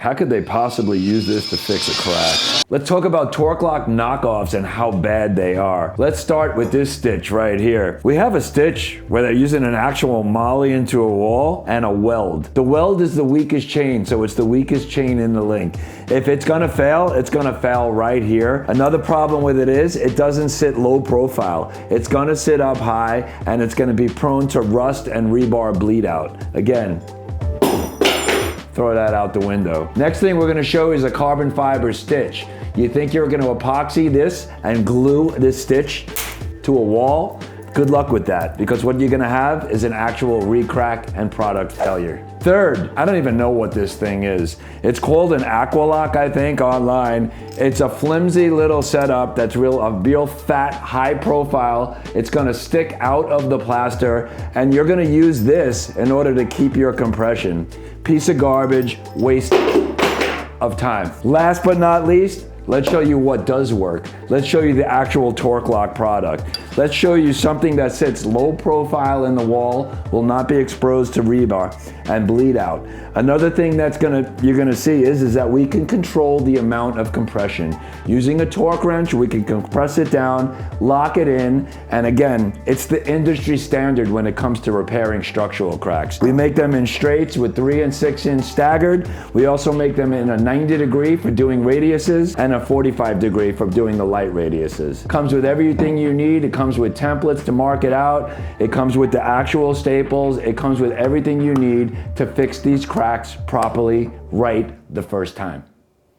How could they possibly use this to fix a crack? Let's talk about Torque Lock knockoffs and how bad they are. Let's start with this stitch right here. We have a stitch where they're using an actual molly into a wall and a weld. The weld is the weakest chain, so it's the weakest chain in the link. If it's gonna fail, it's gonna fail right here. Another problem with it is it doesn't sit low profile. It's gonna sit up high and it's gonna be prone to rust and rebar bleed out. Again, throw that out the window. Next thing we're gonna show is a carbon fiber stitch. You think you're gonna epoxy this and glue this stitch to a wall? Good luck with that, because what you're gonna have is an actual re-crack and product failure. Third, I don't even know what this thing is. It's called an Aqualock, I think, online. It's a flimsy little setup that's a real fat, high profile. It's gonna stick out of the plaster, and you're gonna use this in order to keep your compression. Piece of garbage, waste of time. Last but not least, let's show you what does work. Let's show you the actual Torque Lock product. Let's show you something that sits low profile in the wall, will not be exposed to rebar and bleed out. Another thing that's you're gonna see is that we can control the amount of compression. Using a torque wrench, we can compress it down, lock it in, and again, it's the industry standard when it comes to repairing structural cracks. We make them in straights with 3 and 6 inch staggered. We also make them in a 90 degree for doing radiuses and a 45 degree for doing the light radiuses. Comes with everything you need. It comes with templates to mark it out. It comes with the actual staples. It comes with everything you need to fix these cracks properly right the first time.